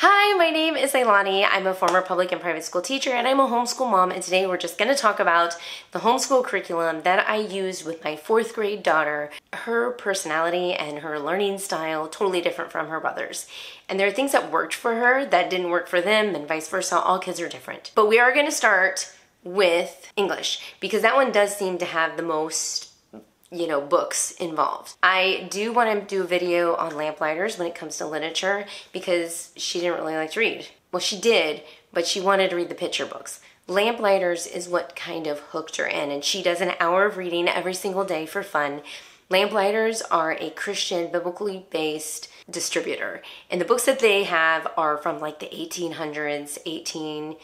Hi, my name is Leilani. I'm a former public and private school teacher and I'm a homeschool mom, and today we're just going to talk about the homeschool curriculum that I used with my 4th grade daughter. Her personality and her learning style totally different from her brother's. And there are things that worked for her that didn't work for them and vice versa. All kids are different. But we are going to start with English because that one does seem to have the most books involved. I do want to do a video on Lamplighters when it comes to literature because she didn't really like to read. Well, she did, but she wanted to read the picture books. Lamplighters is what kind of hooked her in, and she does an hour of reading every single day for fun. Lamplighters are a Christian, biblically based distributor, and the books that they have are from like the 1800s, 1860s,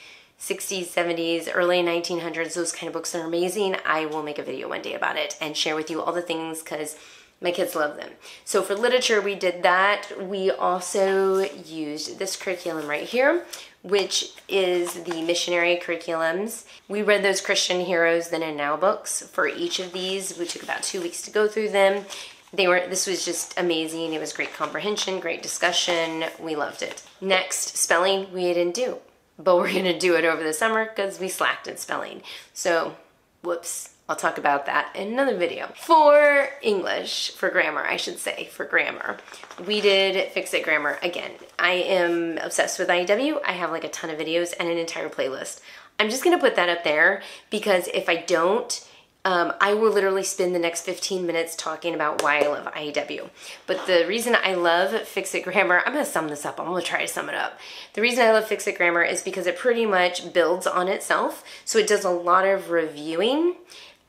70s, early 1900s, those kind of books are amazing. I will make a video one day about it and share with you all the things because my kids love them. So for literature, we did that. We also used this curriculum right here, which is the missionary curriculums. We read those Christian Heroes Then and Now books for each of these. We took about 2 weeks to go through them. This was just amazing. It was great comprehension, great discussion. We loved it. Next, spelling we didn't do. But we're going to do it over the summer because we slacked at spelling. So, whoops, I'll talk about that in another video. For English, for grammar, I should say, for grammar, we did Fix-It Grammar again. I am obsessed with IEW. I have like a ton of videos and an entire playlist. I'm just going to put that up there because if I don't, I will literally spend the next 15 minutes talking about why I love IEW. But the reason I love Fix-It Grammar, I'm going to sum this up. I'm going to try to sum it up. The reason I love Fix-It Grammar is because it pretty much builds on itself. So it does a lot of reviewing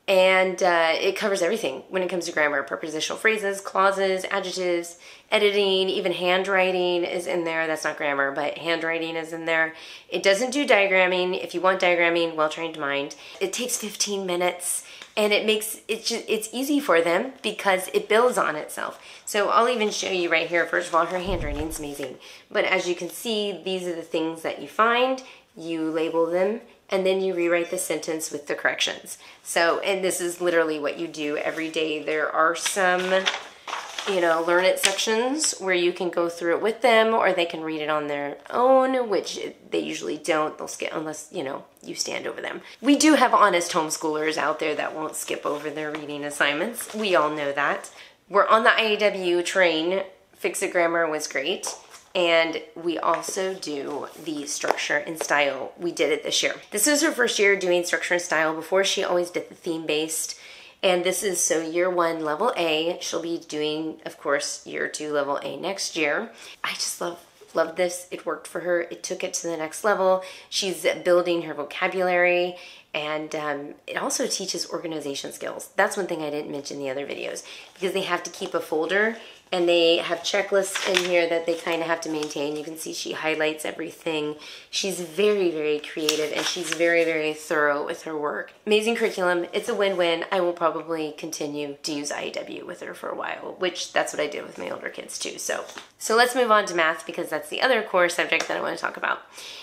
and it covers everything when it comes to grammar. Prepositional phrases, clauses, adjectives, editing, even handwriting is in there. That's not grammar, but handwriting is in there. It doesn't do diagramming. If you want diagramming, well-trained mind. It takes 15 minutes. And it's easy for them because it builds on itself. So I'll even show you right here. First of all, her handwriting's amazing. But as you can see, these are the things that you find, you label them, and then you rewrite the sentence with the corrections. So, and this is literally what you do every day. There are some, learn it sections where you can go through it with them or they can read it on their own, which they usually don't. They'll skip unless, you stand over them. We do have honest homeschoolers out there that won't skip over their reading assignments. We all know that. We're on the IEW train. Fix-It Grammar was great. And we also do the structure and style. We did it this year. This is her first year doing structure and style. Before, she always did the theme-based. And this is, so year 1, level A. She'll be doing, of course, year 2, level A next year. I just love this. It worked for her. It took it to the next level. She's building her vocabulary, and it also teaches organization skills. That's one thing I didn't mention in the other videos because they have to keep a folder and they have checklists in here that they kind of have to maintain. You can see she highlights everything. She's very, very creative and she's very, very thorough with her work. Amazing curriculum. It's a win-win. I will probably continue to use IEW with her for a while, which that's what I did with my older kids too. So let's move on to math because that's the other core subject that I want to talk about.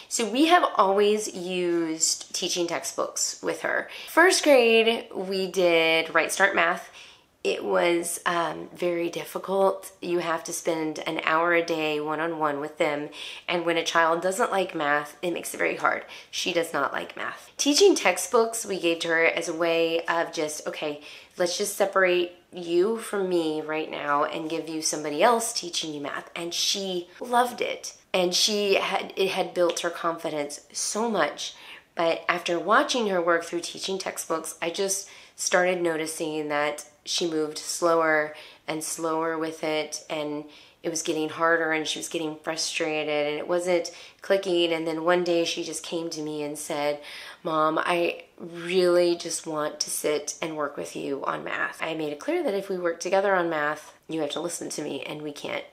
So we have always used teaching textbooks with her. 1st grade, we did Right Start Math. It was very difficult. You have to spend an hour a day one-on-one with them. And when a child doesn't like math, it makes it very hard. She does not like math. Teaching textbooks, we gave to her as a way of just, okay, let's just separate you from me right now and give you somebody else teaching you math. And she loved it. And it had built her confidence so much. But after watching her work through teaching textbooks, I just started noticing that she moved slower and slower with it, and it was getting harder and she was getting frustrated and it wasn't clicking. And then one day she just came to me and said, "Mom, I really just want to sit and work with you on math. I made it clear that if we work together on math, you have to listen to me and we can't,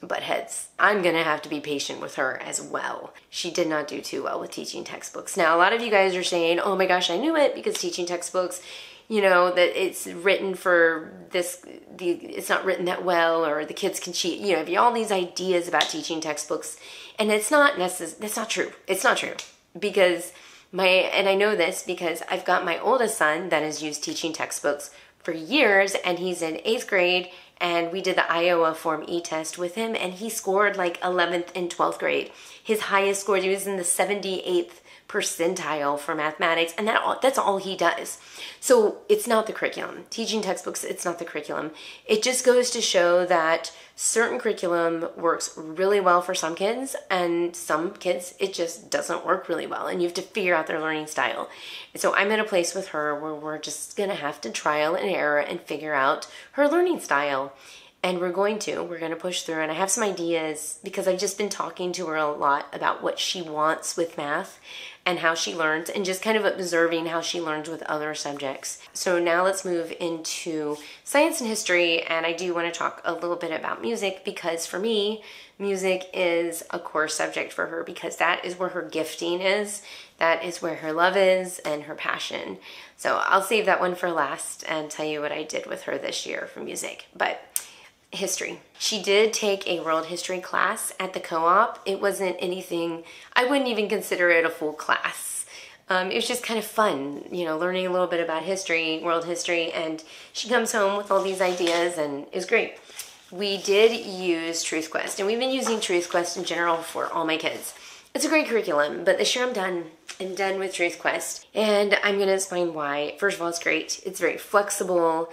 butt heads. I'm gonna have to be patient with her as well." She did not do too well with teaching textbooks. Now, a lot of you guys are saying, "Oh my gosh, I knew it," because teaching textbooks, that it's written for this, it's not written that well, or the kids can cheat. If you all these ideas about teaching textbooks, and that's not true. It's not true because and I know this because I've got my oldest son that has used teaching textbooks for years, and he's in 8th grade, and we did the Iowa Form E test with him, and he scored like 11th in 12th grade. His highest score, he was in the 78th percentile for mathematics, and that's all he does. So it's not the curriculum. Teaching textbooks, it's not the curriculum. It just goes to show that certain curriculum works really well for some kids, and some kids it just doesn't work really well, and you have to figure out their learning style. And so I'm at a place with her where we're just gonna have to trial and error and figure out her learning style. And we're going to push through, and I have some ideas because I've just been talking to her a lot about what she wants with math and how she learns, and just kind of observing how she learns with other subjects. So now let's move into science and history, and I do want to talk a little bit about music because for me, music is a core subject for her because that is where her gifting is, that is where her love is and her passion. So I'll save that one for last and tell you what I did with her this year for music. But history. She did take a world history class at the co-op. It wasn't anything, I wouldn't even consider it a full class. It was just kind of fun, you know, learning a little bit about history, world history, and she comes home with all these ideas and it was great. We did use TrustQuest, and we've been using TrustQuest in general for all my kids. It's a great curriculum, but this year I'm done. I'm done with TrustQuest, and I'm going to explain why. First of all, it's great. It's very flexible.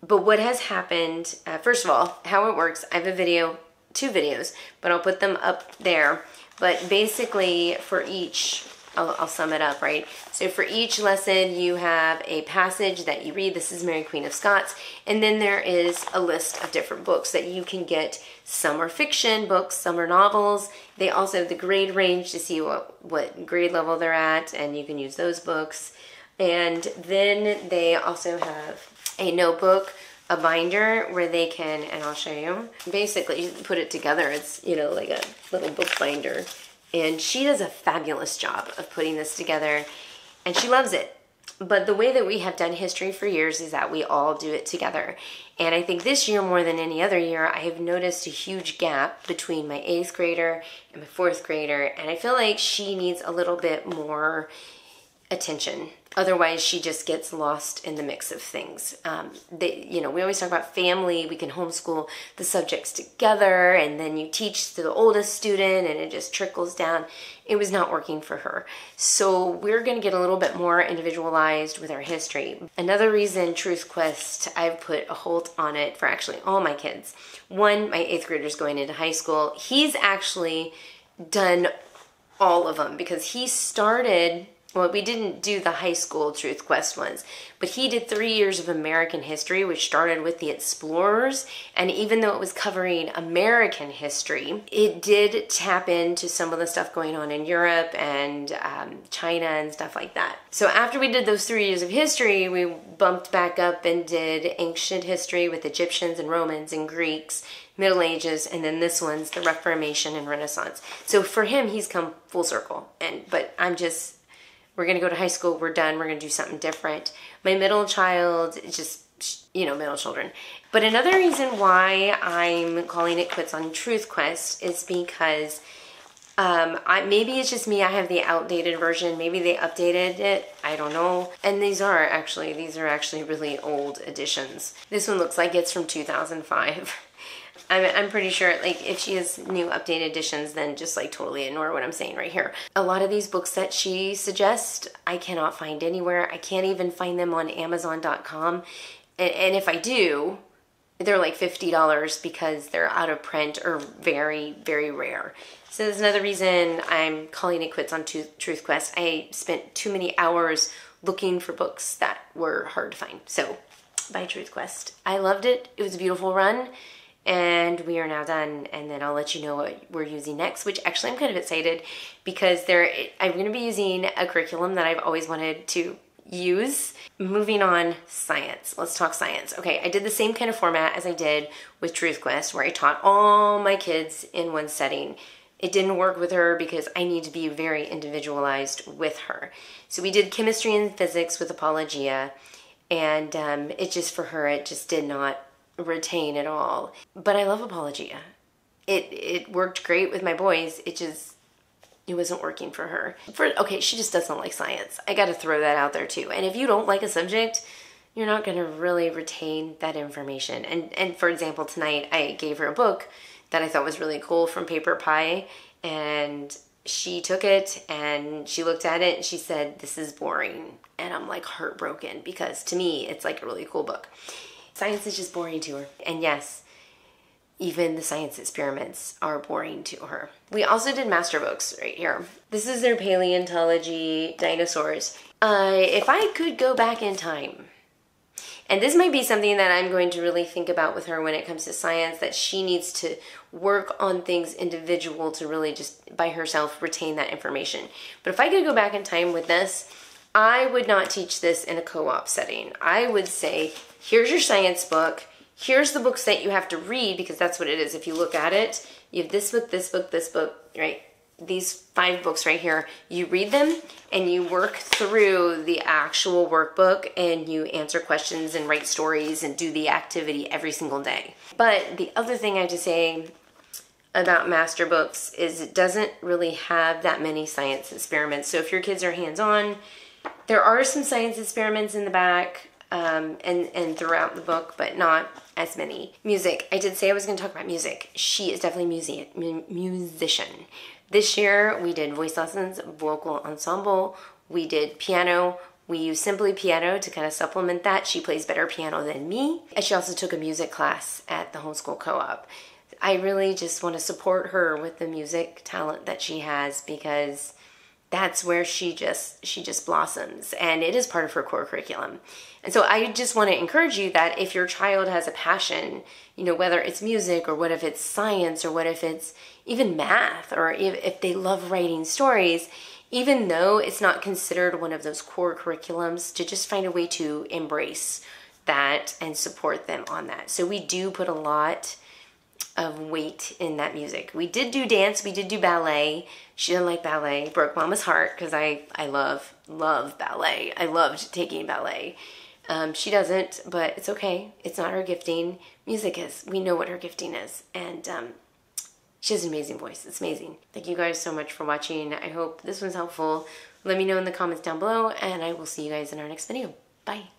But what has happened, first of all, how it works, I have a video, 2 videos, but I'll put them up there. But basically for each, I'll sum it up, right? So for each lesson, you have a passage that you read. This is Mary Queen of Scots. And then there is a list of different books that you can get. Some are fiction books, some are novels. They also have the grade range to see what grade level they're at, and you can use those books. And then they also have a notebook, a binder where they can, and I'll show you, basically put it together. It's, you know, like a little book binder. And she does a fabulous job of putting this together, and she loves it. But the way that we have done history for years is that we all do it together. And I think this year more than any other year, I have noticed a huge gap between my 8th grader and my 4th grader. And I feel like she needs a little bit more attention. Otherwise, she just gets lost in the mix of things. You know, we always talk about family. We can homeschool the subjects together, and then you teach to the oldest student, and it just trickles down. It was not working for her. So we're going to get a little bit more individualized with our history. Another reason TrustQuest, I've put a hold on it for actually all my kids. One, my 8th grader's going into high school. He's actually done all of them because he started... Well, we didn't do the high school TrustQuest ones, but he did 3 years of American history, which started with the explorers. And even though it was covering American history, it did tap into some of the stuff going on in Europe and China and stuff like that. So after we did those 3 years of history, we bumped back up and did ancient history with Egyptians and Romans and Greeks, Middle Ages, and then this one's the Reformation and Renaissance. So for him, he's come full circle. But I'm just... We're going to go to high school, we're done, we're going to do something different. My middle child, just, you know, middle children. But another reason why I'm calling it quits on TrustQuest is because maybe it's just me, I have the outdated version, maybe they updated it, I don't know. And these are actually really old editions. This one looks like it's from 2005. I'm pretty sure, like, if she has new updated editions, then just, like, totally ignore what I'm saying right here. A lot of these books that she suggests, I cannot find anywhere. I can't even find them on Amazon.com. And if I do, they're like $50 because they're out of print or very, very rare. So there's another reason I'm calling it quits on TrustQuest. I spent too many hours looking for books that were hard to find. So, bye TrustQuest. I loved it. It was a beautiful run. And we are now done, and then I'll let you know what we're using next, which actually I'm kind of excited because I'm going to be using a curriculum that I've always wanted to use. Moving on, science. Let's talk science. Okay, I did the same kind of format as I did with TrustQuest, where I taught all my kids in one setting. It didn't work with her because I need to be very individualized with her. So we did chemistry and physics with Apologia, and it just, for her, it just did not retain at all. But I love Apologia. It worked great with my boys. It wasn't working for her. Okay, she just doesn't like science. I gotta throw that out there too. And if you don't like a subject, you're not going to really retain that information. And for example, tonight I gave her a book that I thought was really cool from Paper Pie, and she took it and she looked at it and she said, "This is boring." And I'm like heartbroken, because to me, it's like a really cool book. Science is just boring to her. And yes, even the science experiments are boring to her. We also did Masterbooks right here. This is their Paleontology dinosaurs. If I could go back in time, and this might be something that I'm going to really think about with her when it comes to science, that she needs to work on things individual to really just by herself retain that information. But if I could go back in time with this, I would not teach this in a co-op setting. I would say, here's your science book. Here's the books that you have to read, because that's what it is. If you look at it, you have this book, this book, this book, right? These 5 books right here. You read them and you work through the actual workbook and you answer questions and write stories and do the activity every single day. But the other thing I have to say about Masterbooks is it doesn't really have that many science experiments. So if your kids are hands-on, there are some science experiments in the back and throughout the book, but not as many. Music. I did say I was going to talk about music. She is definitely a musician. This year we did voice lessons, vocal ensemble, we did piano. We use Simply Piano to kind of supplement that. She plays better piano than me. And she also took a music class at the Homeschool Co-op. I really just want to support her with the music talent that she has, because that's where she just blossoms, and it is part of her core curriculum. And so I just want to encourage you that if your child has a passion, whether it's music or what if it's science or what if it's even math, or if they love writing stories, even though it's not considered one of those core curriculums, to just find a way to embrace that and support them on that. So we do put a lot of weight in that music. We did do dance, we did do ballet. She didn't like ballet. Broke Mama's heart, because I love ballet. I loved taking ballet. She doesn't, but it's okay. It's not her gifting. Music is. We know what her gifting is. And she has an amazing voice. It's amazing. Thank you guys so much for watching. I hope this was helpful. Let me know in the comments down below, and I will see you guys in our next video. Bye.